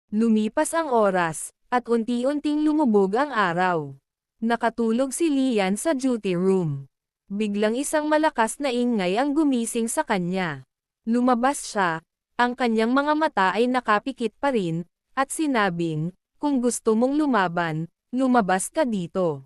Lumipas ang oras, at unti-unting lumubog ang araw. Nakatulog si Lian sa duty room. Biglang isang malakas na ingay ang gumising sa kanya. Lumabas siya, ang kanyang mga mata ay nakapikit pa rin, at sinabing, kung gusto mong lumaban, lumabas ka dito.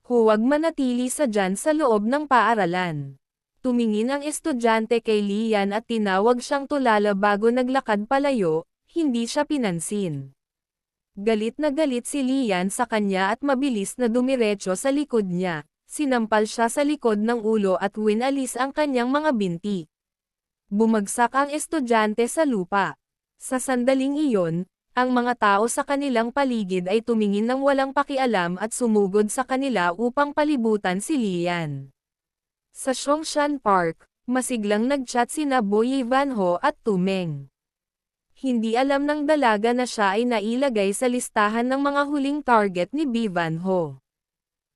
Huwag manatili sa dyan sa loob ng paaralan. Tumingin ang estudyante kay Lian at tinawag siyang tulala bago naglakad palayo, hindi siya pinansin. Galit na galit si Lian sa kanya at mabilis na dumiretso sa likod niya. Sinampal siya sa likod ng ulo at winalis ang kanyang mga binti. Bumagsak ang estudyante sa lupa. Sa sandaling iyon, ang mga tao sa kanilang paligid ay tumingin ng walang pakialam at sumugod sa kanila upang palibutan si Lian. Sa Zhongshan Park, masiglang nagchat sina Boy Vanho at Tumeng. Hindi alam ng dalaga na siya ay nailagay sa listahan ng mga huling target ni B. Vanho.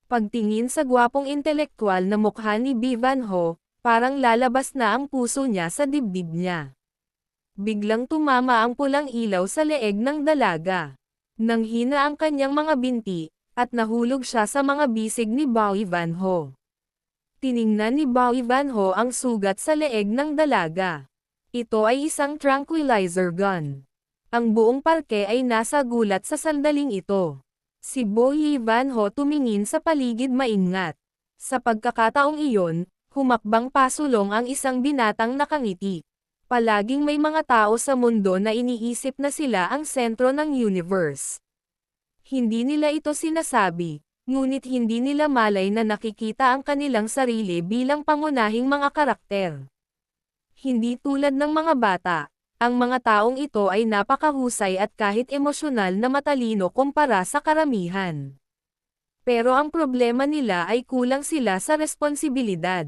Pagtingin sa gwapong intelektual na mukha ni B. Vanho, parang lalabas na ang puso niya sa dibdib niya. Biglang tumama ang pulang ilaw sa leeg ng dalaga. Nanghina ang kanyang mga binti, at nahulog siya sa mga bisig ni Boy Vanho. Tiningnan ni Boy Vanho ang sugat sa leeg ng dalaga. Ito ay isang tranquilizer gun. Ang buong parke ay nasa gulat sa sandaling ito. Si Boy Vanho tumingin sa paligid maingat. Sa pagkakataong iyon, humakbang pasulong ang isang binatang nakangiti. Palaging may mga tao sa mundo na iniisip na sila ang sentro ng universe. Hindi nila ito sinasabi, ngunit hindi nila malay na nakikita ang kanilang sarili bilang pangunahing mga karakter. Hindi tulad ng mga bata, ang mga taong ito ay napakahusay at kahit emosyonal na matalino kumpara sa karamihan. Pero ang problema nila ay kulang sila sa responsibilidad.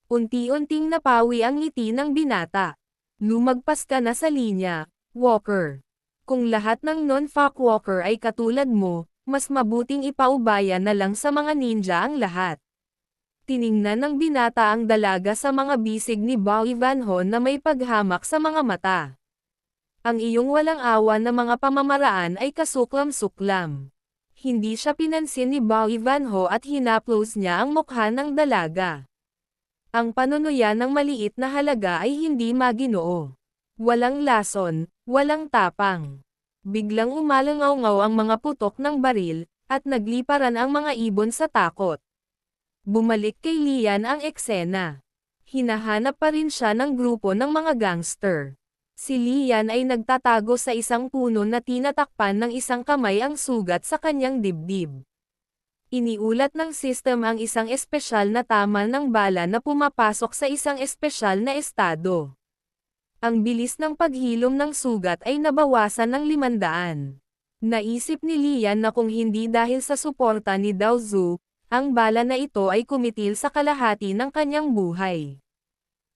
Unti-unting napawi ang ngiti ng binata. Lumagpas ka na sa linya, Walker. Kung lahat ng non-fuck walker ay katulad mo, mas mabuting ipaubaya na lang sa mga ninja ang lahat. Tiningnan ng binata ang dalaga sa mga bisig ni Boy Vanho na may paghamak sa mga mata. Ang iyong walang awa na mga pamamaraan ay kasuklam-suklam. Hindi siya pinansin ni Boy Vanho at hinaplos niya ang mukha ng dalaga. Ang panunuya ng maliit na halaga ay hindi maginoo. Walang lason, walang tapang. Biglang umalangaw-ngaw ang mga putok ng baril, at nagliparan ang mga ibon sa takot. Bumalik kay Lian ang eksena. Hinahanap pa rin siya ng grupo ng mga gangster. Si Lian ay nagtatago sa isang puno na tinatakpan ng isang kamay ang sugat sa kanyang dibdib. Iniulat ng system ang isang espesyal na tama ng bala na pumapasok sa isang espesyal na estado. Ang bilis ng paghilom ng sugat ay nabawasan ng 500. Naisip ni Lian na kung hindi dahil sa suporta ni Dao Zhu, ang bala na ito ay kumitil sa kalahati ng kanyang buhay.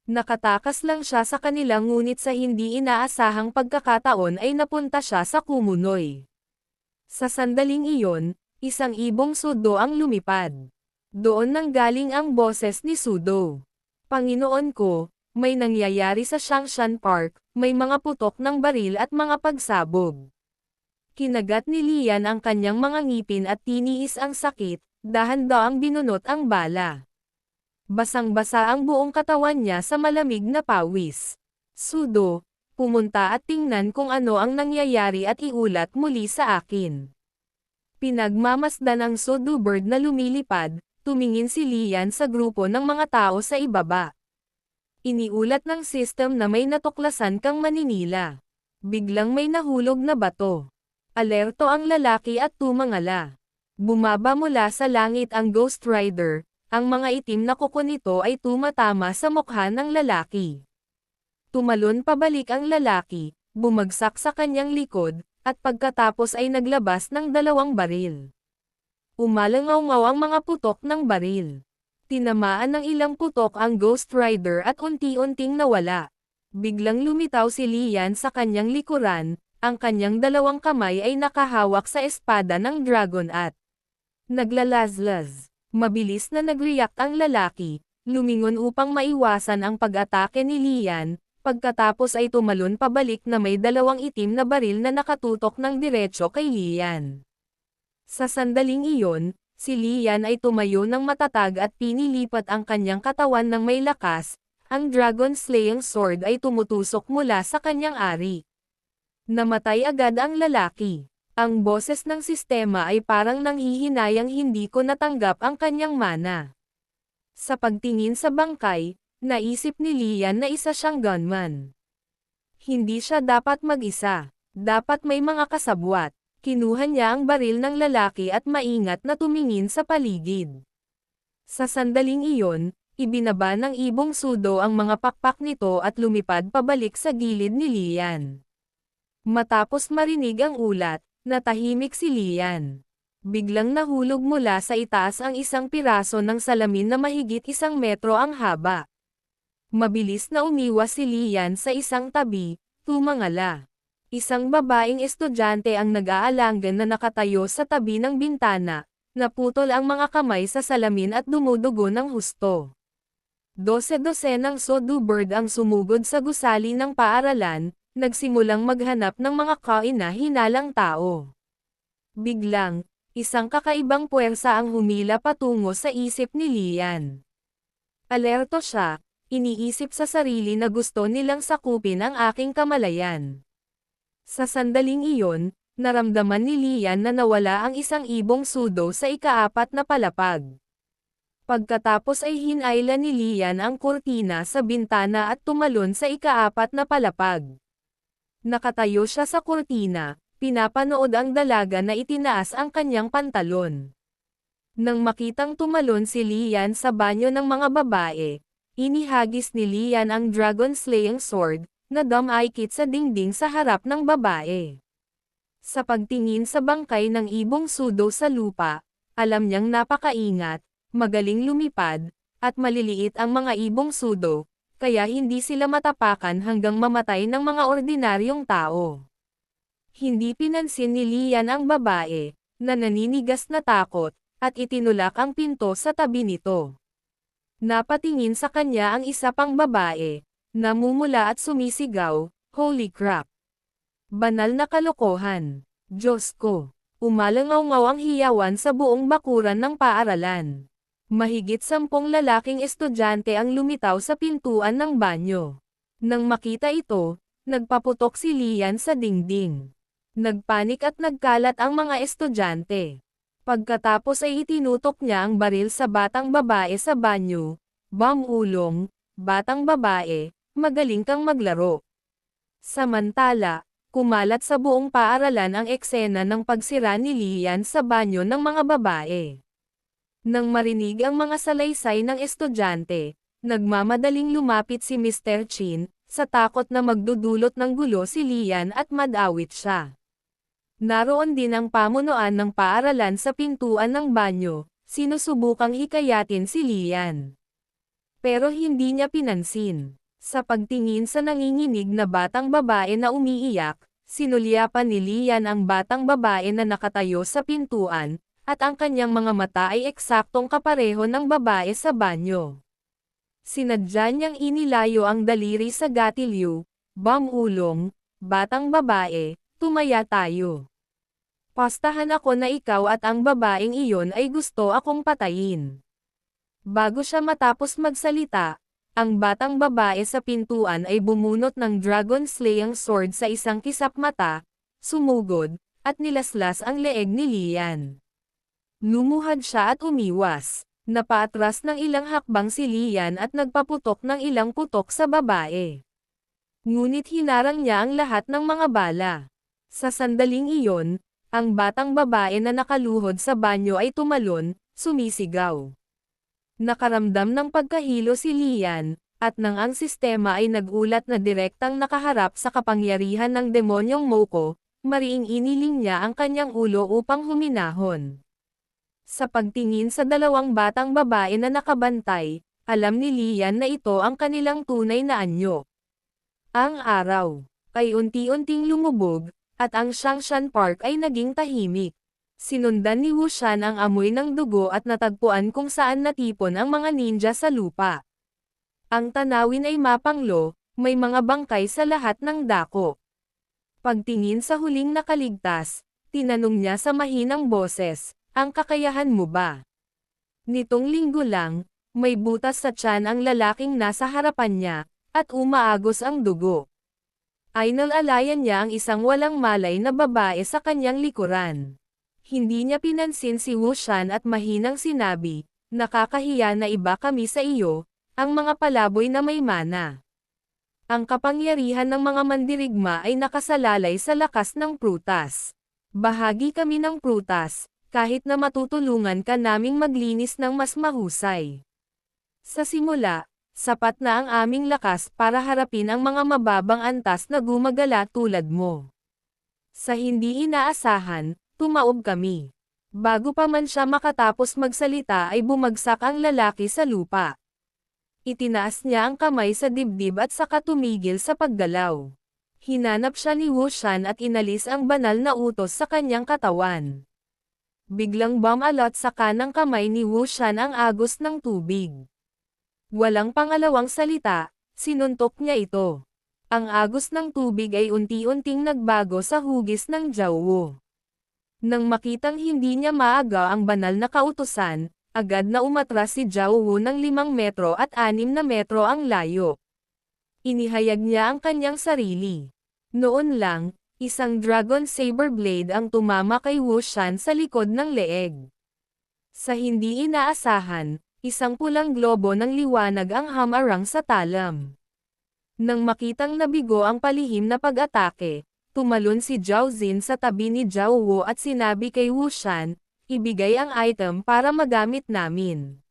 Nakatakas lang siya sa kanila ngunit sa hindi inaasahang pagkakataon ay napunta siya sa Kumunoy. Sa sandaling iyon, isang ibong Sudo ang lumipad. Doon nanggaling ang boses ni Sudo. Panginoon ko, may nangyayari sa Zhongshan Park, may mga putok ng baril at mga pagsabog. Kinagat ni Lian ang kanyang mga ngipin at tiniis ang sakit. Dahan-dahang binunot ang bala. Basang-basa ang buong katawan niya sa malamig na pawis. Sudo, pumunta at tingnan kung ano ang nangyayari at iulat muli sa akin. Pinagmamasdan ang Sudo bird na lumilipad, tumingin si Lian sa grupo ng mga tao sa ibaba. Iniulat ng system na may natuklasan kang maninila. Biglang may nahulog na bato. Alerto ang lalaki at tumangala. Bumaba mula sa langit ang Ghost Rider, ang mga itim na kuko nito ay tumatama sa mukha ng lalaki. Tumalon pabalik ang lalaki, bumagsak sa kanyang likod, at pagkatapos ay naglabas ng 2 baril. Umalangaw-ngaw ang mga putok ng baril. Tinamaan ng ilang putok ang Ghost Rider at unti-unting nawala. Biglang lumitaw si Lian sa kanyang likuran, ang kanyang 2 kamay ay nakahawak sa espada ng dragon at naglalazlaz. Mabilis na nag-react ang lalaki, lumingon upang maiwasan ang pag-atake ni Lian, Pagkatapos ay tumalon pabalik na may dalawang itim na baril na nakatutok ng diretso kay Lian. Sa sandaling iyon, si Lian ay tumayo ng matatag at pinilipat ang kanyang katawan ng may lakas, ang Dragon Slaying Sword ay tumutusok mula sa kanyang ari. Namatay agad ang lalaki. Ang boses ng sistema ay parang nanghihinayang hindi ko natanggap ang kanyang mana. Sa pagtingin sa bangkay, naisip ni Lian na isa siyang gunman. Hindi siya dapat mag-isa. Dapat may mga kasabwat. Kinuha niya ang baril ng lalaki at maingat na tumingin sa paligid. Sa sandaling iyon, ibinaba ng ibong sudo ang mga pakpak nito at lumipad pabalik sa gilid ni Lian. Matapos marinig ang ulat, natahimik si Lian. Biglang nahulog mula sa itaas ang isang piraso ng salamin na mahigit 1 metro ang haba. Mabilis na umiwas si Lian sa isang tabi, tumangala. Isang babaeng estudyante ang nag-aalangan na nakatayo sa tabi ng bintana, naputol ang mga kamay sa salamin at dumudugo ng husto. 12 ng Sodu Bird ang sumugod sa gusali ng paaralan, nagsimulang maghanap ng mga kaina-hinalang tao. Biglang, isang kakaibang puwersa ang humila patungo sa isip ni Lian. Alerto siya, iniisip sa sarili na gusto nilang sakupin ang aking kamalayan. Sa sandaling iyon, naramdaman ni Lian na nawala ang isang ibong sudo sa ika-4 na palapag. Pagkatapos ay hinayla ni Lian ang kurtina sa bintana at tumalon sa ika-4 na palapag. Nakatayo siya sa kurtina, pinapanood ang dalaga na itinaas ang kanyang pantalon. Nang makitang tumalon si Lian sa banyo ng mga babae, inihagis ni Lian ang Dragon Slaying Sword, na dumikit sa dingding sa harap ng babae. Sa pagtingin sa bangkay ng ibong sudo sa lupa, alam niyang napakaingat, magaling lumipad, at maliliit ang mga ibong sudo, kaya hindi sila matapakan hanggang mamatay ng mga ordinaryong tao. Hindi pinansin ni Lian ang babae, na naninigas na takot, at itinulak ang pinto sa tabi nito. Napatingin sa kanya ang isa pang babae, namumula at sumisigaw, "Holy crap! Banal na kalokohan! Diyos ko!" Umalangaw-ngaw ang hiyawan sa buong bakuran ng paaralan. Mahigit 10 lalaking estudyante ang lumitaw sa pintuan ng banyo. Nang makita ito, nagpaputok si Lian sa dingding. Nagpanik at nagkalat ang mga estudyante. Pagkatapos ay itinutok niya ang baril sa batang babae sa banyo. "Bam-ulong, batang babae, magaling kang maglaro." Samantala, kumalat sa buong paaralan ang eksena ng pagsira ni Lian sa banyo ng mga babae. Nang marinig ang mga salaysay ng estudyante, nagmamadaling lumapit si Mr. Chin, sa takot na magdudulot ng gulo si Lian at madawit siya. Naroon din ang pamunuan ng paaralan sa pintuan ng banyo, sinusubukang hikayatin si Lian. Pero hindi niya pinansin. Sa pagtingin sa nanginginig na batang babae na umiiyak, sinulyapan ni Lian ang batang babae na nakatayo sa pintuan, at ang kanyang mga mata ay eksaktong kapareho ng babae sa banyo. Sinadya niyang inilayo ang daliri sa gatilyo. "Bam-ulong, batang babae, tumaya tayo. Pastahan ako na ikaw at ang babaeng iyon ay gusto akong patayin." Bago siya matapos magsalita, ang batang babae sa pintuan ay bumunot ng Dragon Slaying Sword sa isang kisap mata, sumugod, at nilaslas ang leeg ni Lian. Lumuhad siya at umiwas. Napaatras ng ilang hakbang si Lian at nagpaputok ng ilang putok sa babae. Ngunit hinarang niya ang lahat ng mga bala. Sa sandaling iyon, ang batang babae na nakaluhod sa banyo ay tumalon, sumisigaw. Nakaramdam ng pagkahilo si Lian, at nang ang sistema ay nagulat na direktang nakaharap sa kapangyarihan ng demonyong Moko, mariing iniling niya ang kanyang ulo upang huminahon. Sa pagtingin sa dalawang batang babae na nakabantay, alam ni Lian na ito ang kanilang tunay na anyo. Ang araw ay unti-unting lumubog, at ang Shangshan Park ay naging tahimik. Sinundan ni Wushan ang amoy ng dugo at natagpuan kung saan natipon ang mga ninja sa lupa. Ang tanawin ay mapanglo, May mga bangkay sa lahat ng dako. Pagtingin sa huling nakaligtas, tinanong niya sa mahinang boses, ang kakayahan mo ba? Nitong linggo lang, may butas sa tiyan ang lalaking nasa harapan niya, at umaagos ang dugo. Inalalayan niya ang isang walang malay na babae sa kanyang likuran. Hindi niya pinansin si Wu Shan at mahinang sinabi, nakakahiya na iba kami sa iyo, ang mga palaboy na may mana. Ang kapangyarihan ng mga mandirigma ay nakasalalay sa lakas ng prutas. Bahagi kami ng prutas, kahit na matutulungan ka naming maglinis ng mas mahusay. Sa simula, sapat na ang aming lakas para harapin ang mga mababang antas na gumagala tulad mo. Sa hindi inaasahan, tumaob kami. Bago pa man siya makatapos magsalita ay bumagsak ang lalaki sa lupa. Itinaas niya ang kamay sa dibdib at saka tumigil sa paggalaw. Hinanap siya ni Wu Shan at inalis ang banal na utos sa kanyang katawan. Biglang bumalot sa kanang kamay ni Wu Shan ang agos ng tubig. Walang pangalawang salita, sinuntok niya ito. Ang agos ng tubig ay unti-unting nagbago sa hugis ng Jiaowu. Nang makitang hindi niya maaga ang banal na kautusan, agad na umatras si Jiaowu ng 5 metro at 6 na metro ang layo. Inihayag niya ang kanyang sarili. Noon lang, isang Dragon Saber Blade ang tumama kay Wu Shan sa likod ng leeg. Sa hindi inaasahan, isang pulang globo ng liwanag ang hamarang sa talam. Nang makitang nabigo ang palihim na pag-atake, tumalon si Zhao Xin sa tabi ni Jiaowu at sinabi kay Wu Shan, ibigay ang item para magamit namin.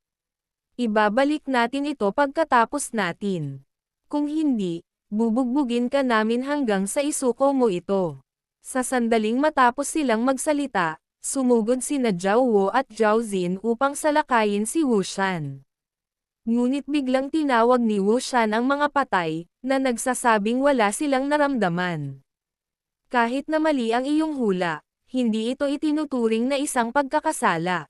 Ibabalik natin ito pagkatapos natin. Kung hindi, bubugbugin ka namin hanggang sa isuko mo ito. Sa sandaling matapos silang magsalita, sumugod sina Jiaowu at Zhao Xin upang salakayin si Wu Shan. Ngunit biglang tinawag ni Wu Shan ang mga patay, na nagsasabing wala silang naramdaman. Kahit na mali ang iyong hula, hindi ito itinuturing na isang pagkakasala.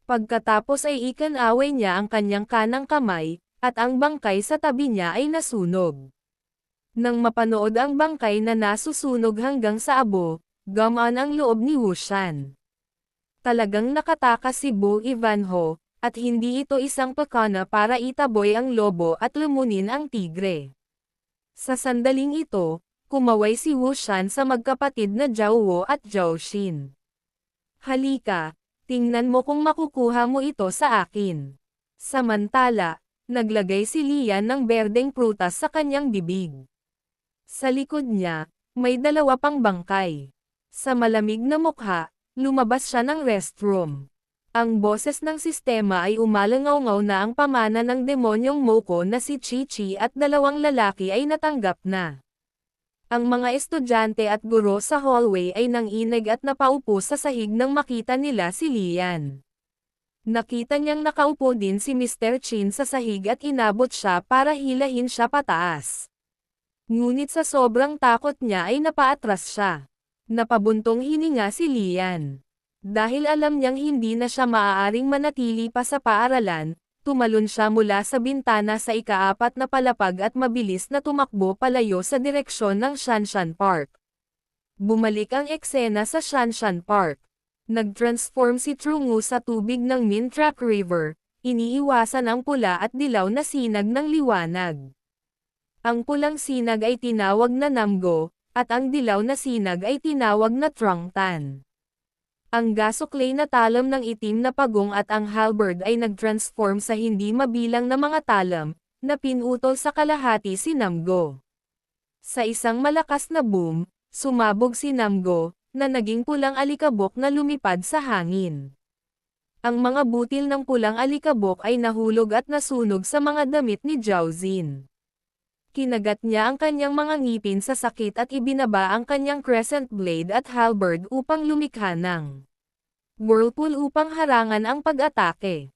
Pagkatapos ay ikinaway niya ang kanyang kanang kamay, at ang bangkay sa tabi niya ay nasunog. Nang mapanood ang bangkay na nasusunog hanggang sa abo, gumaan ang loob ni Wu Shan. Talagang nakatakas si Bu Ivanho, at hindi ito isang pakana para itaboy ang lobo at lumunin ang tigre. Sa sandaling ito, kumaway si Wu Shan sa magkapatid na Jiaowu at Zhao Xin. Halika, tingnan mo kung makukuha mo ito sa akin. Samantala, naglagay si Lian ng berdeng prutas sa kanyang bibig. Sa likod niya, may 2 pang bangkay. Sa malamig na mukha, lumabas siya ng restroom. Ang boses ng sistema ay umalangaw-ngaw na ang pamana ng demonyong Moko na si Chi-Chi at 2 lalaki ay natanggap na. Ang mga estudyante at guro sa hallway ay nanginig at napaupo sa sahig nang makita nila si Lian. Nakita niyang nakaupo din si Mr. Chin sa sahig at inabot siya para hilahin siya pataas. Ngunit sa sobrang takot niya ay napaatras siya. Napabuntong hininga si Lian. Dahil alam niyang hindi na siya maaaring manatili pa sa paaralan, tumalon siya mula sa bintana sa ika-4 na palapag at mabilis na tumakbo palayo sa direksyon ng Shanshan Park. Bumalik ang eksena sa Shanshan Park. Nag-transform si Trungu sa tubig ng Mintrak River, iniiwasan ang pula at dilaw na sinag ng liwanag. Ang pulang sinag ay tinawag na Namgo, at ang dilaw na sinag ay tinawag na Trangtan. Ang gasuklay na talam ng itim na pagong at ang halberd ay nag-transform sa hindi mabilang na mga talam, na pinutol sa kalahati si Namgo. Sa isang malakas na boom, sumabog si Namgo, na naging pulang alikabok na lumipad sa hangin. Ang mga butil ng pulang alikabok ay nahulog at nasunog sa mga damit ni Zhao Xin. Kinagat niya ang kanyang mga ngipin sa sakit at ibinaba ang kanyang crescent blade at halberd upang lumikha ng whirlpool upang harangan ang pag-atake.